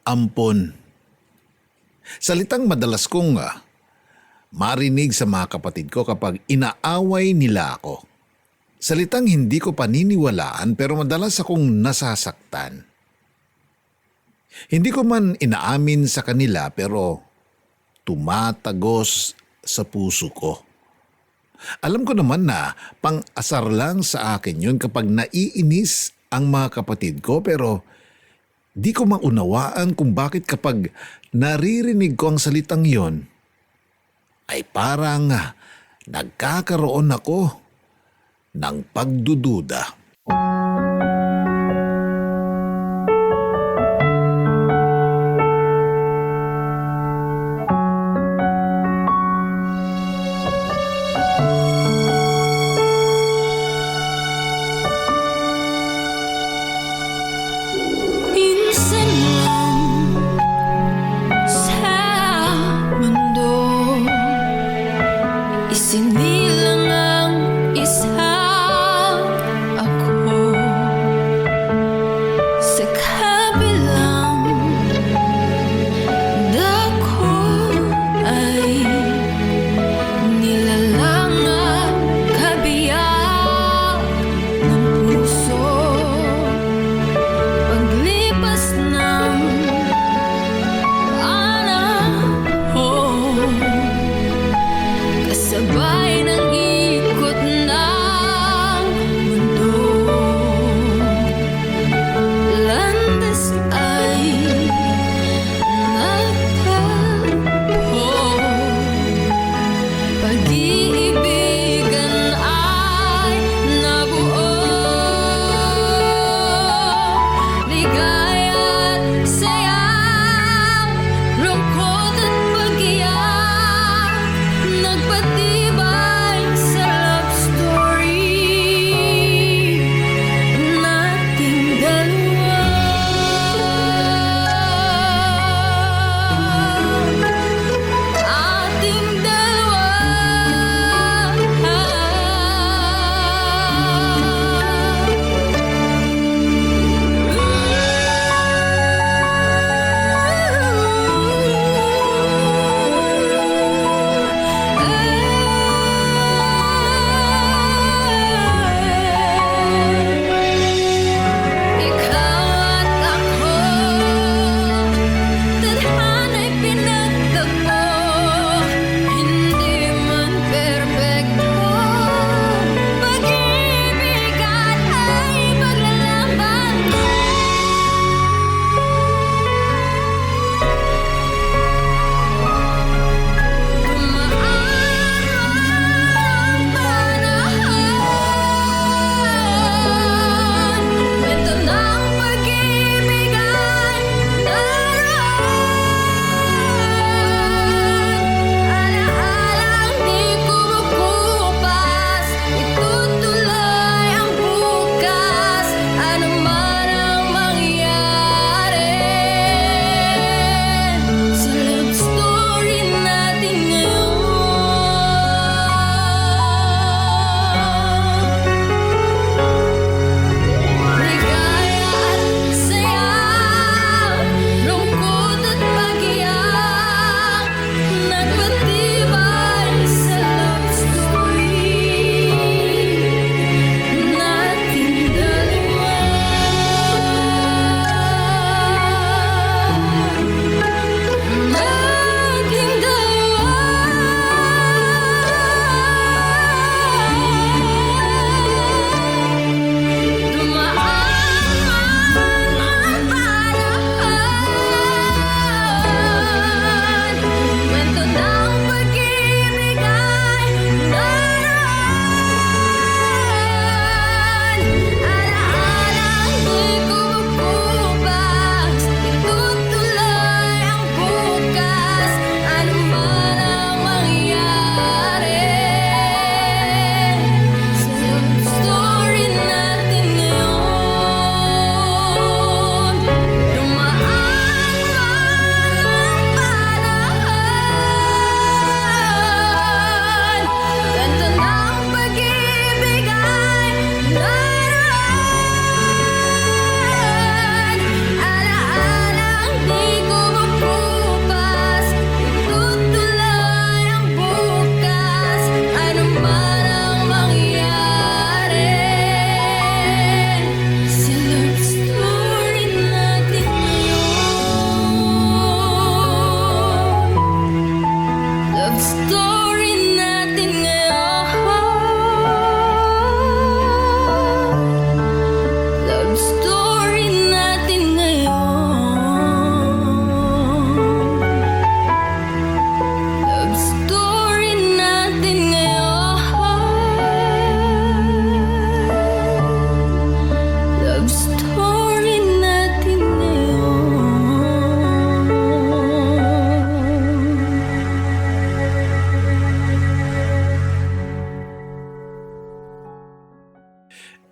ampon. Salitang madalas kong marinig sa mga kapatid ko kapag inaaway nila ako. Salitang hindi ko paniniwalaan pero madalas akong nasasaktan. Hindi ko man inaamin sa kanila pero tumatagos sa puso ko. Alam ko naman na pang-asar lang sa akin yun kapag naiinis ang mga kapatid ko pero di ko maunawaan kung bakit kapag naririnig ko ang salitang yon ay parang nagkakaroon ako ng pagdududa. Minsan lang sa mundo isinilang ang isang ako.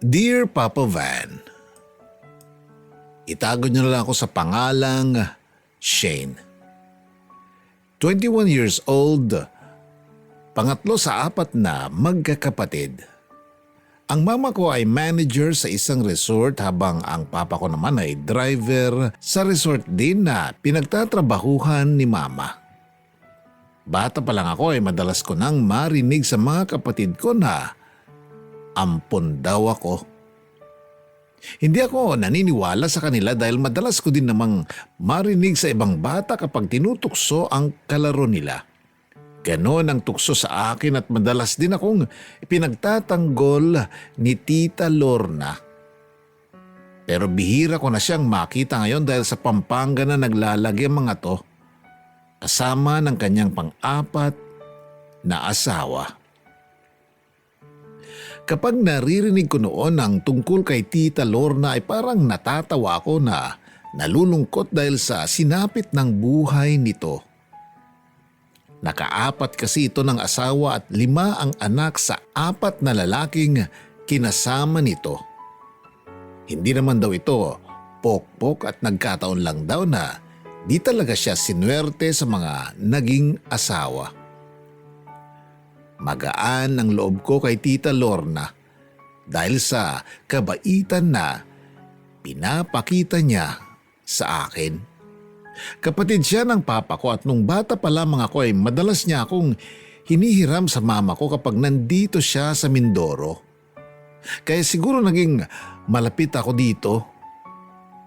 Dear Papa Van, itago niyo na lang ako sa pangalang Shane. 21 years old, pangatlo sa apat na magkakapatid. Ang mama ko ay manager sa isang resort habang ang papa ko naman ay driver sa resort din na pinagtatrabahuhan ni mama. Bata pa lang ako ay madalas ko nang marinig sa mga kapatid ko na ampon daw ako. Hindi ako naniniwala sa kanila dahil madalas ko din namang marinig sa ibang bata kapag tinutukso ang kalaro nila. Ganon ang tukso sa akin at madalas din akong pinagtatanggol ni Tita Lorna. Pero bihira ko na siyang makita ngayon dahil sa Pampanga na naglalagi ang mga to, kasama ng kanyang pang-apat na asawa. Kapag naririnig ko noon ang tungkol kay Tita Lorna ay parang natatawa ako na nalulungkot dahil sa sinapit ng buhay nito. Nakaapat kasi ito ng asawa at 5 ang anak sa 4 na lalaking kinasama nito. Hindi naman daw ito pokpok at nagkataon lang daw na di talaga siya sinuwerte sa mga naging asawa. Magaan ang loob ko kay Tita Lorna dahil sa kabaitan na pinapakita niya sa akin. Kapatid siya ng papa ko at nung bata pa lamang ako ay madalas niya akong hinihiram sa mama ko kapag nandito siya sa Mindoro. Kaya siguro naging malapit ako dito.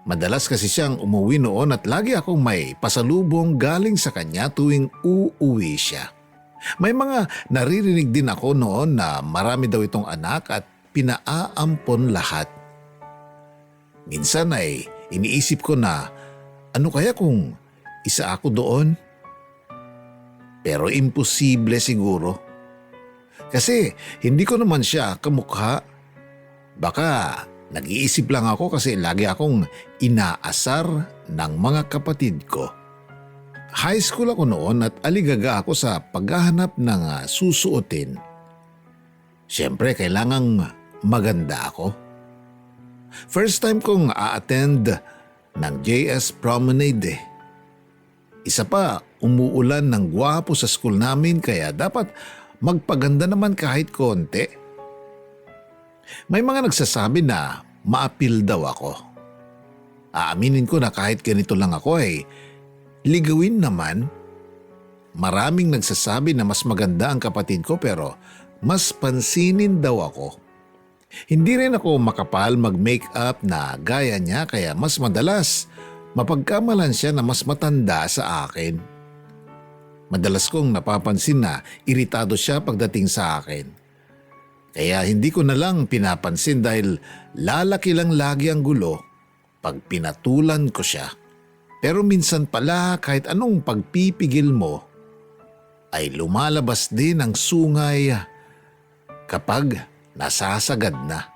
Madalas kasi siyang umuwi noon at lagi akong may pasalubong galing sa kanya tuwing uuwi siya. May mga naririnig din ako noon na marami daw itong anak at pinaampon lahat. Minsan ay iniisip ko na ano kaya kung isa ako doon? Pero imposible siguro. Kasi hindi ko naman siya kamukha. Baka nag-iisip lang ako kasi lagi akong inaasar ng mga kapatid ko. High school ako noon at aligaga ako sa paghahanap ng susuotin. Siyempre kailangang maganda ako. First time kong a-attend ng JS Promenade. Isa pa, umuulan ng gwapo sa school namin kaya dapat magpaganda naman kahit konti. May mga nagsasabi na maapil daw ako. Aaminin ko na kahit ganito lang ako ay ligawin naman. Maraming nagsasabi na mas maganda ang kapatid ko pero mas pansinin daw ako. Hindi rin ako makapal mag-makeup na gaya niya kaya mas madalas mapagkamalan siya na mas matanda sa akin. Madalas kong napapansin na iritado siya pagdating sa akin. Kaya hindi ko na lang pinapansin dahil lalaki lang lagi ang gulo pag pinatulan ko siya. Pero minsan pala kahit anong pagpipigil mo ay lumalabas din ang sungay kapag nasasagad na.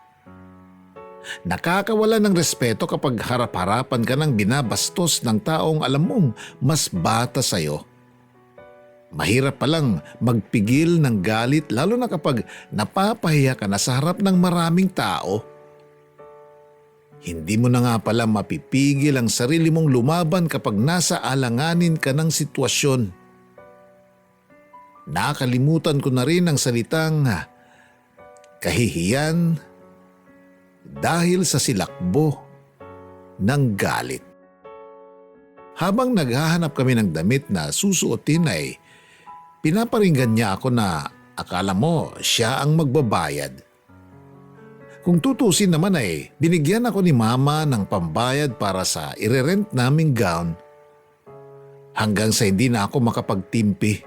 Nakakawala ng respeto kapag harap-harapan ka ng binabastos ng taong alam mong mas bata sa'yo. Mahirap palang magpigil ng galit lalo na kapag napapahiya ka na sa harap ng maraming tao. Hindi mo na nga pala mapipigil ang sarili mong lumaban kapag nasa alanganin ka ng sitwasyon. Nakalimutan ko na rin ang salitang kahihiyan dahil sa silakbo ng galit. Habang naghahanap kami ng damit na susuotin ay pinaparinggan niya ako na akala mo siya ang magbabayad. Kung tutusin naman ay binigyan ako ni mama ng pambayad para sa irerent naming gown hanggang sa hindi na ako makapagtimpi.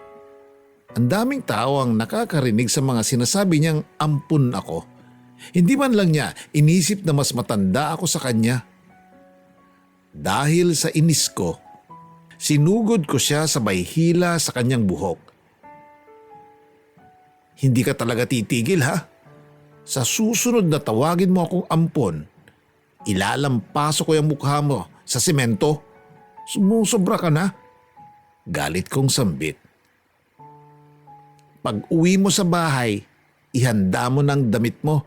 Ang daming tao ang nakakarinig sa mga sinasabi niyang ampun ako. Hindi man lang niya inisip na mas matanda ako sa kanya. Dahil sa inis ko, sinugod ko siya sa may hila sa kanyang buhok. Hindi ka talaga titigil ha? Sa susunod na tawagin mo akong ampon, ilalampaso ko yung mukha mo sa semento. Sumusobra ka na. Galit kong sambit. Pag uwi mo sa bahay, ihanda mo ng damit mo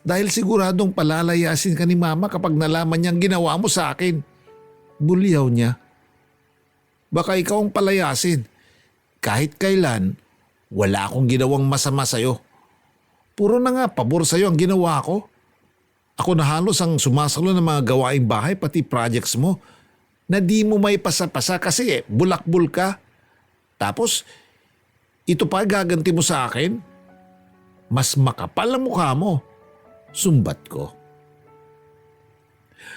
Dahil siguradong palalayasin ka ni Mama kapag nalaman niyang ginawa mo sa akin. Bulyaw niya. Baka ikaw ang palayasin. Kahit kailan, wala akong ginawang masama sa'yo. Puro na nga pabor sa'yo ang ginawa ko. Ako na halos ang sumasalo ng mga gawaing bahay pati projects mo na di mo may pasa-pasa kasi bulakbul ka. Tapos, ito pa gaganti mo sa akin? Mas makapal ang mukha mo. Sumbat ko.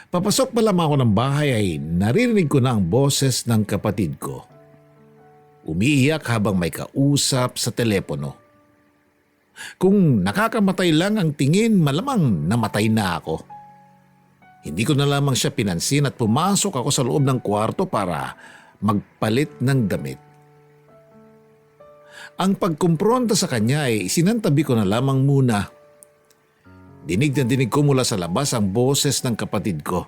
Papasok pa lamang ako ng bahay ay naririnig ko na ang boses ng kapatid ko. Umiiyak habang may kausap sa telepono. Kung nakakamatay lang ang tingin, malamang namatay na ako. Hindi ko na lamang siya pinansin at pumasok ako sa loob ng kwarto para magpalit ng damit. Ang pagkumpronta sa kanya ay sinantabi ko na lamang muna. Dinig na dinig ko mula sa labas ang boses ng kapatid ko.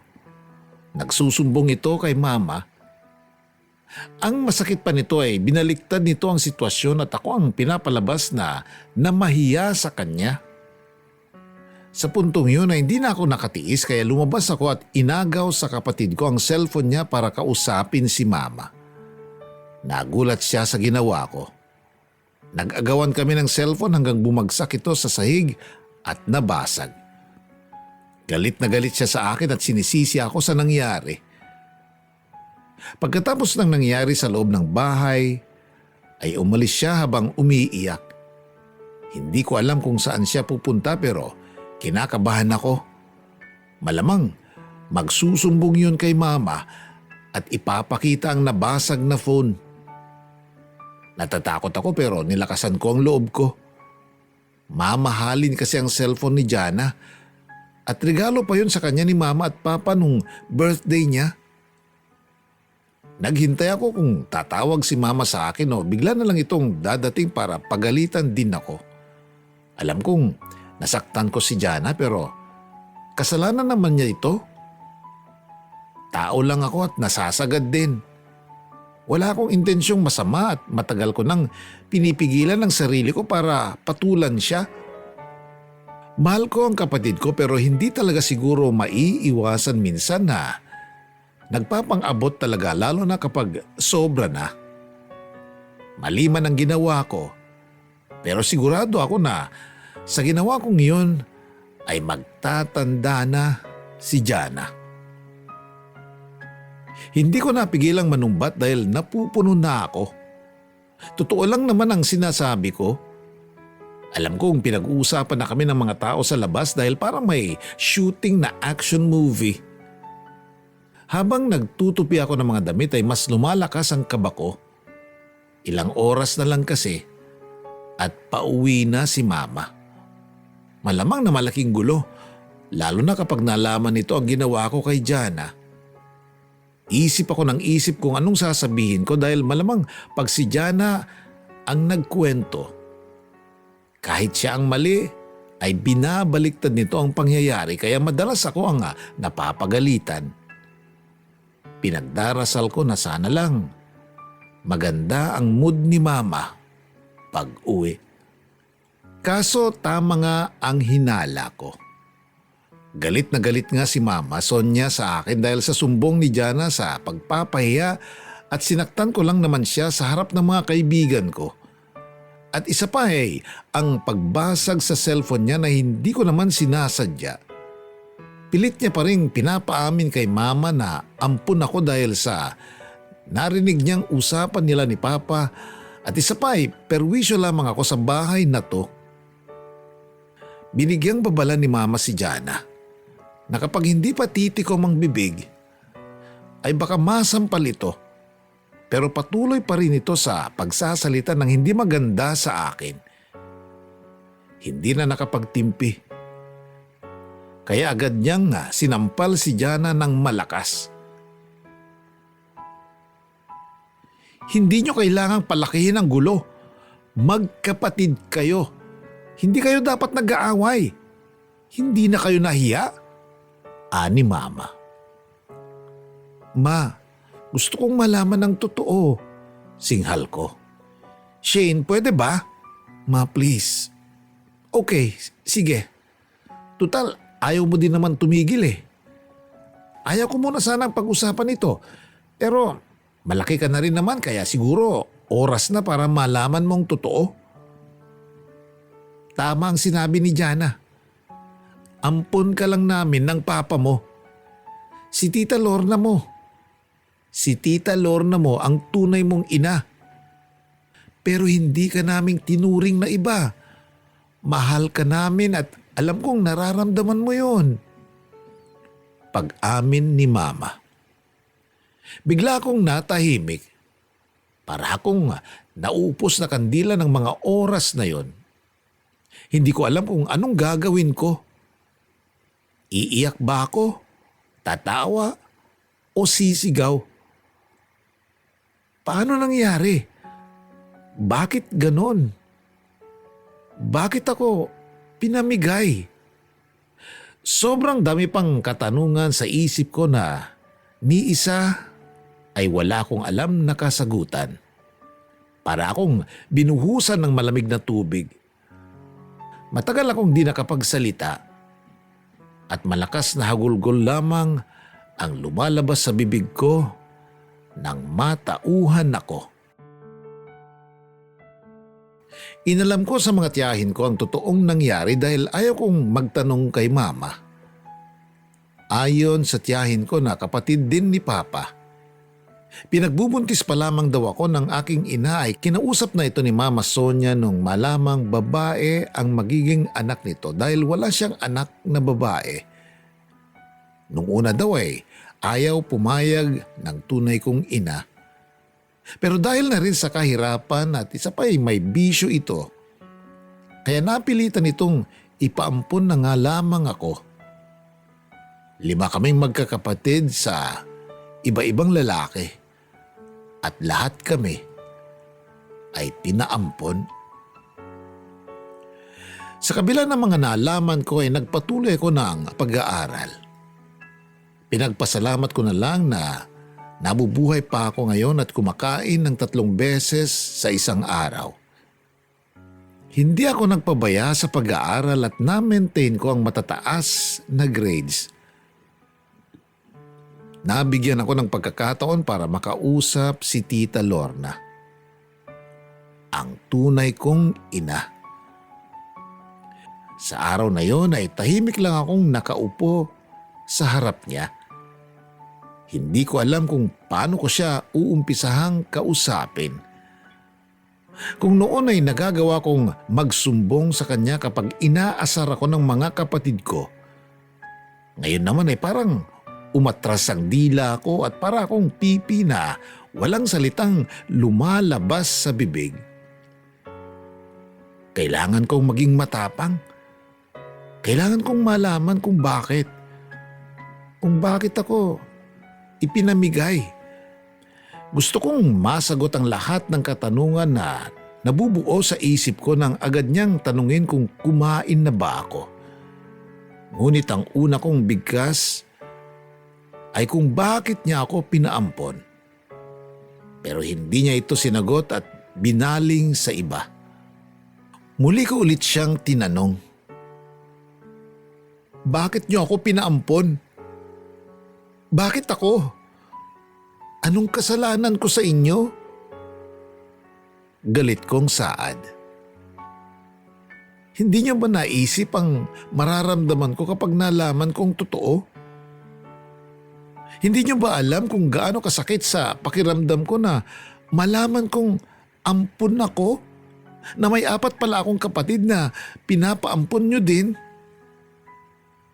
Nagsusumbong ito kay Mama. Ang masakit pa nito ay binaliktad nito ang sitwasyon at ako ang pinapalabas na namahiya sa kanya. Sa puntong yun ay hindi na ako nakatiis kaya lumabas ako at inagaw sa kapatid ko ang cellphone niya para kausapin si Mama. Nagulat siya sa ginawa ko. Nag-agawan kami ng cellphone hanggang bumagsak ito sa sahig at nabasag. Galit na galit siya sa akin at sinisisi ako sa nangyari. Pagkatapos ng nangyari sa loob ng bahay, ay umalis siya habang umiiyak. Hindi ko alam kung saan siya pupunta pero kinakabahan ako. Malamang magsusumbong yun kay Mama at ipapakita ang nabasag na phone. Natatakot ako pero nilakasan ko ang loob ko. Mamahalin kasi ang cellphone ni Jana at regalo pa yun sa kanya ni Mama at Papa nung birthday niya. Naghintay ako kung tatawag si Mama sa akin o bigla na lang itong dadating para pagalitan din ako. Alam kong nasaktan ko si Jana pero kasalanan naman niya ito. Tao lang ako at nasasagad din. Wala akong intensyong masama at matagal ko nang pinipigilan ang sarili ko para patulan siya. Mahal ko ang kapatid ko pero hindi talaga siguro maiiwasan minsan na nagpapang-abot talaga lalo na kapag sobra na. Mali man ang ginawa ko pero sigurado ako na sa ginawa kong iyon ay magtatanda na si Jana. Hindi ko napigilang manumbat dahil napupuno na ako. Totoo lang naman ang sinasabi ko. Alam kong pinag-uusapan na kami ng mga tao sa labas dahil parang may shooting na action movie. Habang nagtutupi ako ng mga damit ay mas lumalakas ang kaba ko. Ilang oras na lang kasi at pauwi na si Mama. Malamang na malaking gulo, lalo na kapag nalaman nito ang ginawa ko kay Jana. Isip ako ng isip kung anong sasabihin ko dahil malamang pag si Jana ang nagkwento, kahit siya ang mali ay binabaliktad nito ang pangyayari kaya madalas ako ang napapagalitan. Pinagdarasal ko na sana lang maganda ang mood ni Mama pag uwi. Kaso tama nga ang hinala ko. Galit na galit nga si Mama Sonia sa akin dahil sa sumbong ni Jana sa pagpapahiya at sinaktan ko lang naman siya sa harap ng mga kaibigan ko. At isa pa ang pagbasag sa cellphone niya na hindi ko naman sinasadya. Pilit niya pa rin pinapaamin kay Mama na ampun ako dahil sa narinig niyang usapan nila ni Papa at isa pa perwisyo lamang ako sa bahay na to. Binigyang babala ni Mama si Jana na kapag hindi pa titikom ang bibig ay baka masampal ito. Pero patuloy pa rin ito sa pagsasalita ng hindi maganda sa akin. Hindi na nakapagtimpi. Kaya agad niyang sinampal si Jana ng malakas. Hindi niyo kailangang palakihin ang gulo. Magkapatid kayo. Hindi kayo dapat nag-aaway. Hindi na kayo nahiya? Ani Mama. Ma, gusto kong malaman ng totoo. Singhal ko. Shane, pwede ba? Ma, please. Okay, sige. Tutal, ayaw mo din naman tumigil eh. Ayaw ko muna sanang pag-usapan ito. Pero malaki ka na rin naman kaya siguro oras na para malaman mong totoo. Tama ang sinabi ni Jana. Ampon ka lang namin ng papa mo. Si Tita Lorna mo. Si Tita Lorna mo ang tunay mong ina. Pero hindi ka naming tinuring na iba. Mahal ka namin at alam kong nararamdaman mo yon. Pag-amin ni Mama. Bigla akong natahimik. Para akong naupos na kandila ng mga oras na yon. Hindi ko alam kung anong gagawin ko. Iiyak ba ako? Tatawa? O sisigaw? Paano nangyari? Bakit ganon? Bakit ako pinamigay? Sobrang dami pang katanungan sa isip ko na ni isa ay wala akong alam na kasagutan. Para akong binuhusan ng malamig na tubig. Matagal akong di nakapagsalita at malakas na hagulgol lamang ang lumalabas sa bibig ko nang matauhan ako. Inalam ko sa mga tiyahin ko ang totoong nangyari dahil ayaw kong magtanong kay Mama. Ayon sa tiyahin ko na kapatid din ni Papa. Pinagbubuntis pa lamang daw ako ng aking ina ay kinausap na ito ni Mama Sonia nung malamang babae ang magiging anak nito dahil wala siyang anak na babae. Nung una daw ay ayaw pumayag ng tunay kong ina. Pero dahil na rin sa kahirapan at isa pa ay may bisyo ito, kaya napilitan itong ipaampon na nga lamang ako. 5 kaming magkakapatid sa iba-ibang lalaki at lahat kami ay pinaampon. Sa kabila ng mga nalaman ko ay nagpatuloy ako ng pag-aaral. Pinagpasalamat ko na lang na nabubuhay pa ako ngayon at kumakain ng 3 beses sa isang araw. Hindi ako nagpabaya sa pag-aaral at na-maintain ko ang matataas na grades. Nabigyan ako ng pagkakataon para makausap si Tita Lorna. Ang tunay kong ina. Sa araw na yon ay tahimik lang akong nakaupo sa harap niya. Hindi ko alam kung paano ko siya uumpisahang kausapin. Kung noon ay nagagawa kong magsumbong sa kanya kapag inaasar ako ng mga kapatid ko, ngayon naman ay parang umatras ang dila ko at para akong pipi na walang salitang lumalabas sa bibig. Kailangan kong maging matapang. Kailangan kong malaman kung bakit. Kung bakit ako ipinamigay. Gusto kong masagot ang lahat ng katanungan na nabubuo sa isip ko nang agad niyang tanungin kung kumain na ba ako. Ngunit ang una kong bigkas ay kung bakit niya ako pinaampon. Pero hindi niya ito sinagot at binaling sa iba. Muli ko ulit siyang tinanong. Bakit niyo ako pinaampon? Bakit ako? Anong kasalanan ko sa inyo? Galit kong saad. Hindi niyo ba naisip ang mararamdaman ko kapag nalaman kong totoo? Hindi niyo ba alam kung gaano kasakit sa pakiramdam ko na malaman kong ampun ako? Na may 4 pala akong kapatid na pinapaampun niyo din?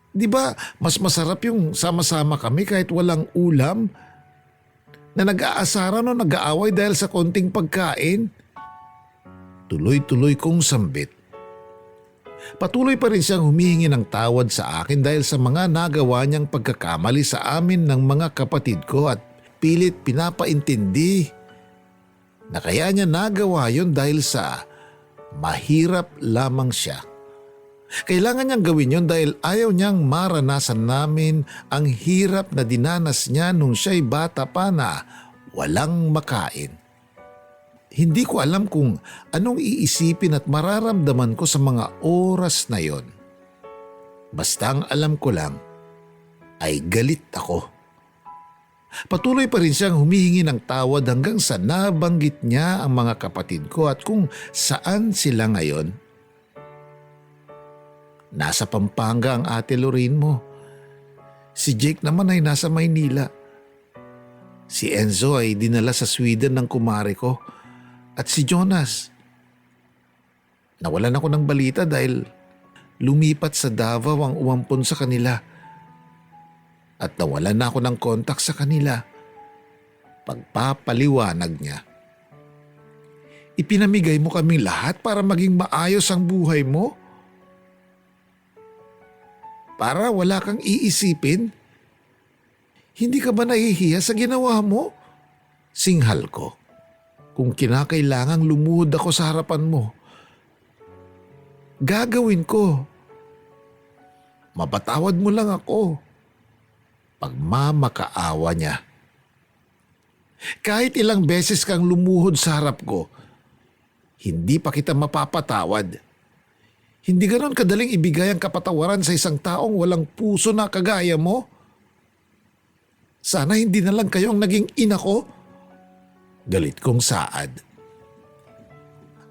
Di ba mas masarap yung sama-sama kami kahit walang ulam? Na nag-aasaran o nag-aaway dahil sa konting pagkain? Tuloy-tuloy kong sambit. Patuloy pa rin siyang humihingi ng tawad sa akin dahil sa mga nagawa niyang pagkakamali sa amin ng mga kapatid ko at pilit pinapaintindi na kaya niya nagawa yon dahil sa mahirap lamang siya. Kailangan niyang gawin yon dahil ayaw niyang maranasan namin ang hirap na dinanas niya nung siya'y bata pa na walang makain. Hindi ko alam kung anong iisipin at mararamdaman ko sa mga oras na yon. Basta ang alam ko lang ay galit ako. Patuloy pa rin siyang humihingi ng tawad hanggang sa nabanggit niya ang mga kapatid ko at kung saan sila ngayon. Nasa Pampanga ang ate Lorraine mo. Si Jake naman ay nasa Maynila. Si Enzo ay dinala sa Sweden ng kumare ko. At si Jonas. Nawalan ako ng balita dahil lumipat sa Davao ang umampon sa kanila. At nawalan na ako ng kontak sa kanila. Pagpapaliwanag niya. Ipinamigay mo kaming lahat para maging maayos ang buhay mo? Para wala kang iisipin? Hindi ka ba nahihiya sa ginawa mo? Singhal ko. Kung kinakailangang lumuhod ako sa harapan mo, gagawin ko. Mapatawad mo lang ako. Pagmamakaawa niya. Kahit ilang beses kang lumuhod sa harap ko, hindi pa kita mapapatawad. Hindi ganon kadaling ibigay ang kapatawaran sa isang taong walang puso na kagaya mo. Sana hindi na lang kayo ang naging ina ko. Galit kong saad.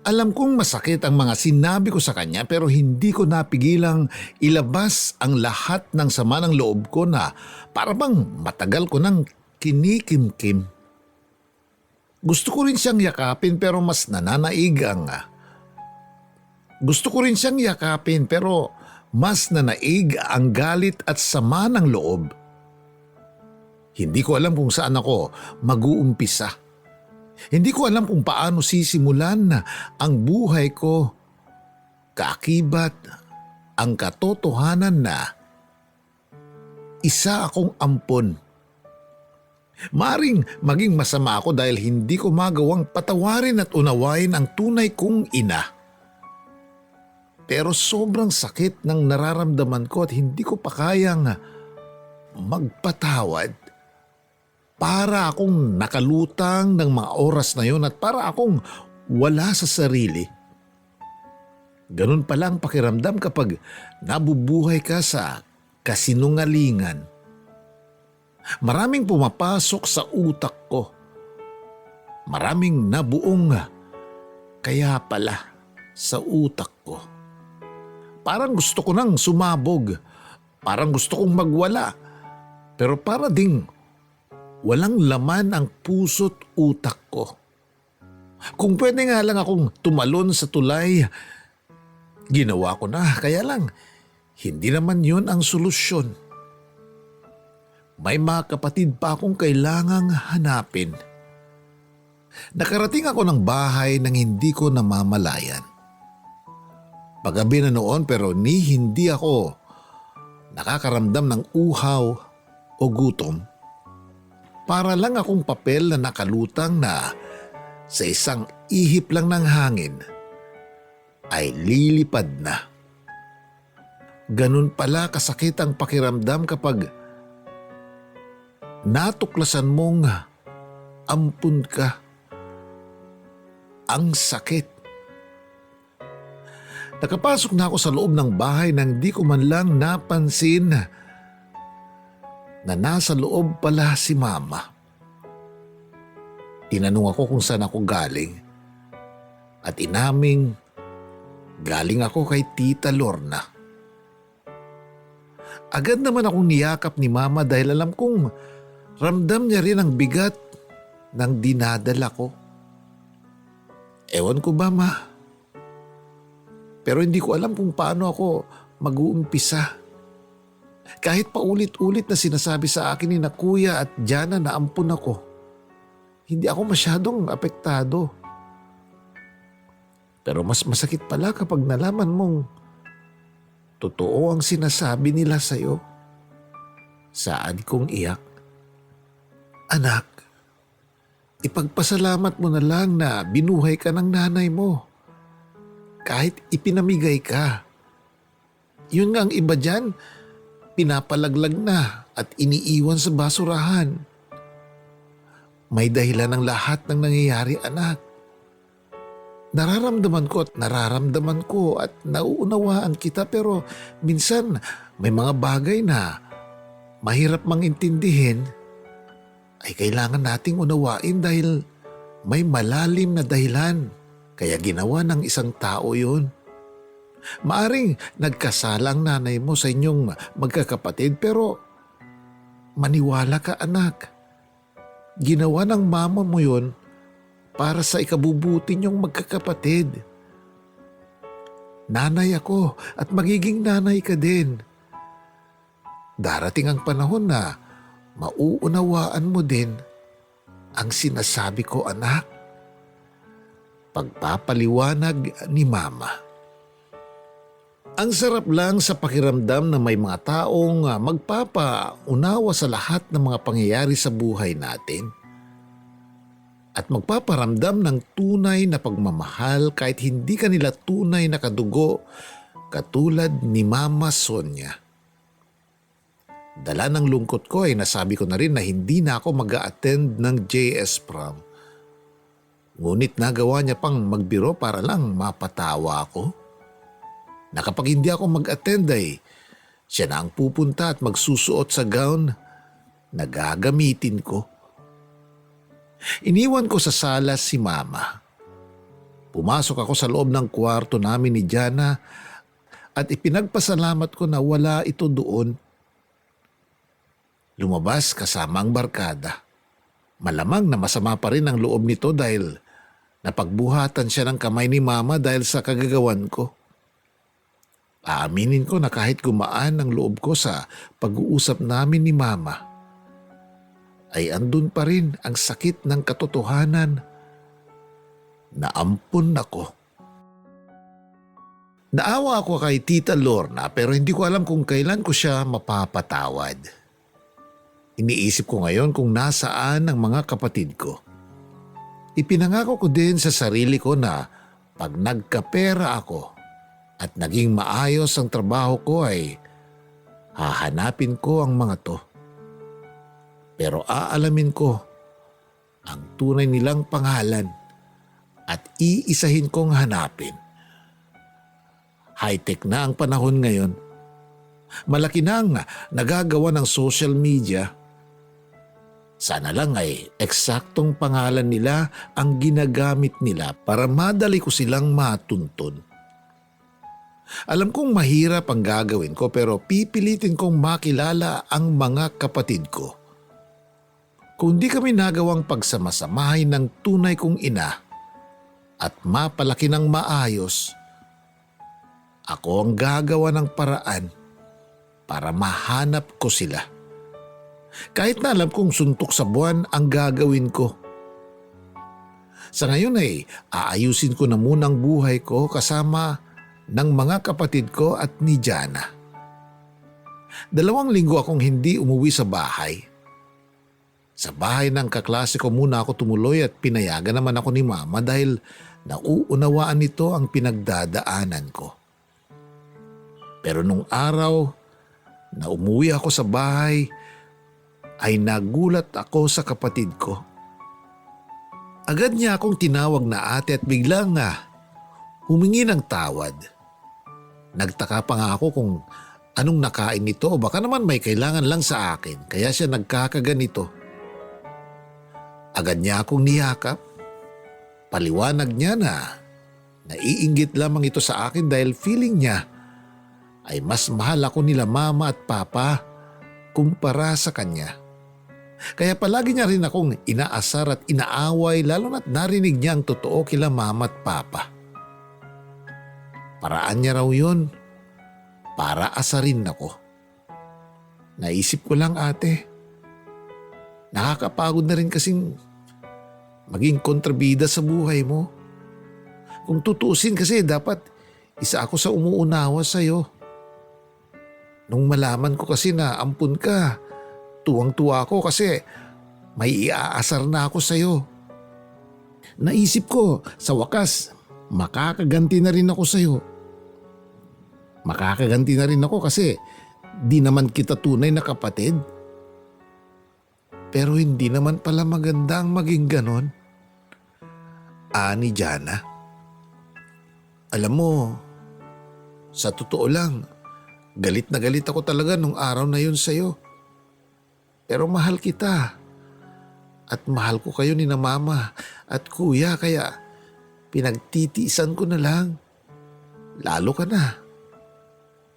Alam kong masakit ang mga sinabi ko sa kanya pero hindi ko napigilang ilabas ang lahat ng sama ng loob ko na para bang matagal ko nang kinikimkim. Gusto ko rin siyang yakapin pero mas nananaig ang... Gusto ko rin siyang yakapin pero mas nanaig ang galit at sama ng loob. Hindi ko alam kung saan ako mag-uumpisa. Hindi ko alam kung paano sisimulan ang buhay ko. Kaakibat ang katotohanan na isa akong ampon. Maaring maging masama ako dahil hindi ko magawang patawarin at unawain ang tunay kong ina. Pero sobrang sakit ng nararamdaman ko at hindi ko pa kayang magpatawad. Para akong nakalutang ng mga oras na yon at para akong wala sa sarili. Ganun pala ang pakiramdam kapag nabubuhay ka sa kasinungalingan. Maraming pumapasok sa utak ko. Maraming nabuong kaya pala sa utak ko. Parang gusto ko nang sumabog. Parang gusto kong magwala. Pero para ding walang laman ang puso't utak ko. Kung pwede nga lang akong tumalon sa tulay, ginawa ko na. Kaya lang, hindi naman yun ang solusyon. May mga kapatid pa akong kailangang hanapin. Nakarating ako ng bahay nang hindi ko namamalayan. Paggabi na noon pero hindi ako nakakaramdam ng uhaw o gutom. Para lang akong papel na nakalutang na sa isang ihip lang ng hangin ay lilipad na. Ganun pala kasakit ang pakiramdam kapag natuklasan mong ampun ka. Ang sakit. Nakapasok na ako sa loob ng bahay nang di ko man lang napansin na nasa loob pala si Mama. Tinanong ako kung saan ako galing at inaming galing ako kay Tita Lorna. Agad naman akong niyakap ni Mama dahil alam kong ramdam niya rin ang bigat ng dinadala ko. Ewan ko ba, Ma? Pero hindi ko alam kung paano ako mag-uumpisa. Kahit paulit-ulit na sinasabi sa akin ni na Kuya at Jana na ampun ako, hindi ako masyadong apektado. Pero mas masakit pala kapag nalaman mong totoo ang sinasabi nila sa'yo. Saan kong iyak? Anak, ipagpasalamat mo na lang na binuhay ka ng nanay mo. Kahit ipinamigay ka. Yun nga ang iba dyan, pinapalaglag na at iniiwan sa basurahan. May dahilan ng lahat ng nangyayari, anak. Nararamdaman ko at nauunawaan kita pero minsan may mga bagay na mahirap mang intindihin, ay kailangan nating unawain dahil may malalim na dahilan kaya ginawa ng isang tao yun. Maaring nagkasala ang nanay mo sa inyong magkakapatid pero maniwala ka anak. Ginawa ng mama mo yun para sa ikabubuti niyong magkakapatid. Nanay ako at magiging nanay ka din. Darating ang panahon na mauunawaan mo din ang sinasabi ko anak. Pagpapaliwanag ni mama. Ang sarap lang sa pakiramdam na may mga taong magpapaunawa sa lahat ng mga pangyayari sa buhay natin at magpaparamdam ng tunay na pagmamahal kahit hindi kanila tunay na kadugo katulad ni Mama Sonia. Dala ng lungkot ko ay nasabi ko na rin na hindi na ako mag-a-attend ng JS prom. Ngunit nagawa niya pang magbiro para lang mapatawa ako. Na kapag hindi ako mag-attend ay siya na ang pupunta at magsusuot sa gown na gagamitin ko. Iniwan ko sa sala si Mama. Pumasok ako sa loob ng kwarto namin ni Jana at ipinagpasalamat ko na wala ito doon. Lumabas kasama ang barkada. Malamang na masama pa rin ang loob nito dahil napagbuhatan siya ng kamay ni Mama dahil sa kagagawan ko. Aaminin ko na kahit gumaan ang loob ko sa pag-uusap namin ni Mama, ay andun pa rin ang sakit ng katotohanan na ampun ako. Naawa ako kay Tita Lorna pero hindi ko alam kung kailan ko siya mapapatawad. Iniisip ko ngayon kung nasaan ang mga kapatid ko. Ipinangako ko din sa sarili ko na pag nagkapera ako at naging maayos ang trabaho ko ay hahanapin ko ang mga to. Pero aalamin ko ang tunay nilang pangalan at iisahin kong hanapin. High-tech na ang panahon ngayon. Malaki na ang nagagawa ng social media. Sana lang ay eksaktong pangalan nila ang ginagamit nila para madali ko silang matuntun. Alam kong mahirap ang gagawin ko pero pipilitin kong makilala ang mga kapatid ko. Kung di kami nagawang pagsamasamahin ng tunay kong ina at mapalaki ng maayos, ako ang gagawa ng paraan para mahanap ko sila. Kahit na alam kong suntok sa buwan ang gagawin ko. Sa ngayon ay aayusin ko na muna ang buhay ko kasama ng mga kapatid ko at ni Jana. 2 linggo akong hindi umuwi sa bahay. Sa bahay ng kaklase ko muna ako tumuloy at pinayagan naman ako ni Mama dahil nauunawaan nito ang pinagdadaanan ko. Pero nung araw na umuwi ako sa bahay ay nagulat ako sa kapatid ko. Agad niya akong tinawag na ate at biglang humingi ng tawad. Nagtaka pa nga ako kung anong nakain nito o baka naman may kailangan lang sa akin kaya siya nagkakaganito. Agad niya akong niyakap. Paliwanag niya na naiinggit lamang ito sa akin dahil feeling niya ay mas mahal ako nila Mama at Papa kumpara sa kanya. Kaya palagi niya rin akong inaasar at inaaway lalo na't narinig niya ang totoo kila Mama at Papa. Paraan niya raw yun para asarin ako. Naisip ko lang ate, nakakapagod na rin kasing maging kontrabida sa buhay mo. Kung tutuusin kasi dapat isa ako sa umuunawa sa'yo. Nung malaman ko kasi na ampun ka, tuwang-tuwa ako kasi may iaasar na ako sa'yo. Naisip ko sa wakas, makakaganti na rin ako sa'yo. Makakaganti na rin ako kasi di naman kita tunay na kapatid. Pero hindi naman pala maganda ang maging ganon. Ani Jana. Alam mo, sa totoo lang, Galit na galit ako talaga nung araw na yun sa'yo. Pero mahal kita. At mahal ko kayo ni na mama at kuya kaya pinagtitiisan ko na lang. Lalo ka na.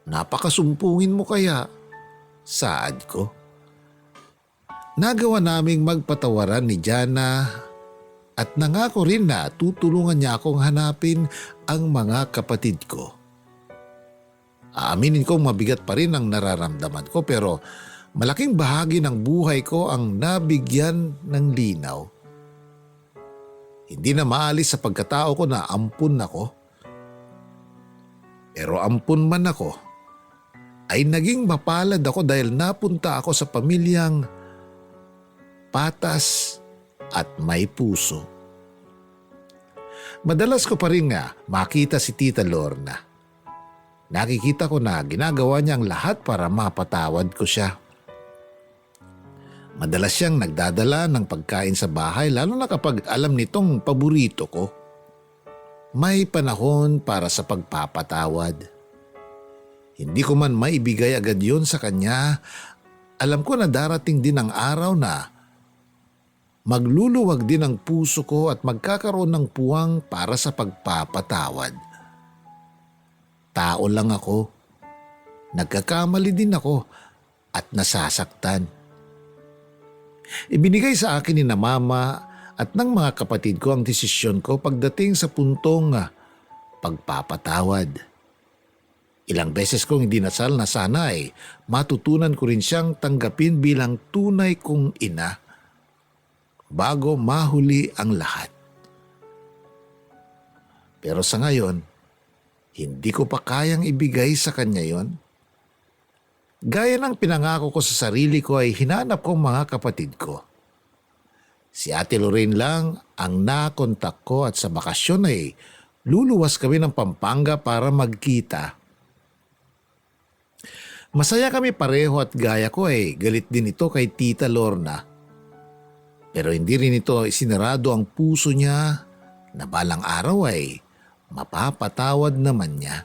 Napakasumpungin mo kaya. Saad ko. Nagawa naming magpatawaran ni Jana at nangako rin na tutulungan niya akong hanapin ang mga kapatid ko. Aaminin kong mabigat pa rin ang nararamdaman ko pero malaking bahagi ng buhay ko ang nabigyan ng linaw. Hindi na maalis sa pagkatao ko na ampun ako. Pero ampun man ako, ay naging mapalad ako dahil napunta ako sa pamilyang patas at may puso. Madalas ko pa rin nga makita si Tita Lorna. Nakikita ko na ginagawa niya ang lahat para mapatawad ko siya. Madalas siyang nagdadala ng pagkain sa bahay lalo na kapag alam nitong paborito ko. May panahon para sa pagpapatawad. Hindi ko man maibigay agad yon sa kanya. Alam ko na darating din ang araw na magluluwag din ang puso ko at magkakaroon ng puwang para sa pagpapatawad. Tao lang ako. Nagkakamali din ako at nasasaktan. Ibinigay sa akin ni na mama at ng mga kapatid ko ang desisyon ko pagdating sa puntong pagpapatawad. Ilang beses kong dinasal na sana ay matutunan ko rin siyang tanggapin bilang tunay kong ina bago mahuli ang lahat. Pero sa ngayon, hindi ko pa kayang ibigay sa kanya yon. Gaya ng pinangako ko sa sarili ko ay hinanap ko ang mga kapatid ko. Si Ate Lorraine lang ang nakontak ko at sa bakasyon ay luluwas kami ng Pampanga para magkita. Masaya kami pareho at gaya ko ay galit din ito kay Tita Lorna. Pero hindi rin ito isinarado ang puso niya na balang araw ay mapapatawad naman niya.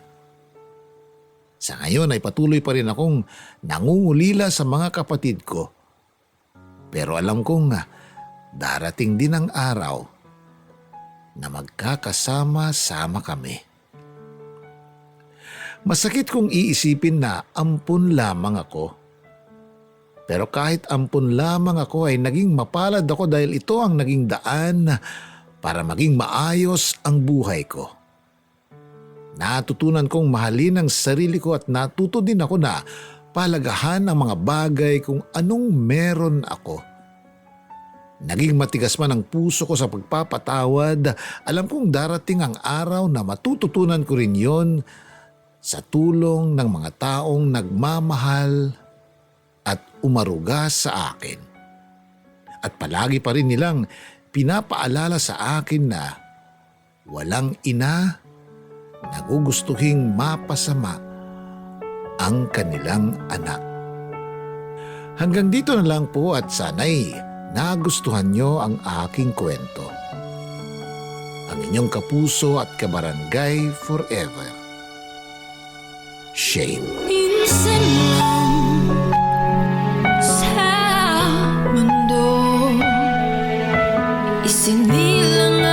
Sa ngayon ay patuloy pa rin akong nangungulila sa mga kapatid ko. Pero alam kong darating din ang araw na magkakasama-sama kami. Masakit kong iisipin na ampun lamang ako. Pero kahit ampun lamang ako ay naging mapalad ako dahil ito ang naging daan para maging maayos ang buhay ko. Natutunan kong mahalin ang sarili ko at natuto din ako na palagahan ang mga bagay kung anong meron ako. Naging matigas man ang puso ko sa pagpapatawad, alam kong darating ang araw na matututunan ko rin yon sa tulong ng mga taong nagmamahal at umaruga sa akin. At palagi pa rin nilang pinapaalala sa akin na walang ina nagugustuhing mapasama ang kanilang anak. Hanggang dito na lang po at sana'y nagustuhan nyo ang aking kwento. Ang inyong kapuso at kabarangay forever, Shane. Minsan lang sa mundo isinilang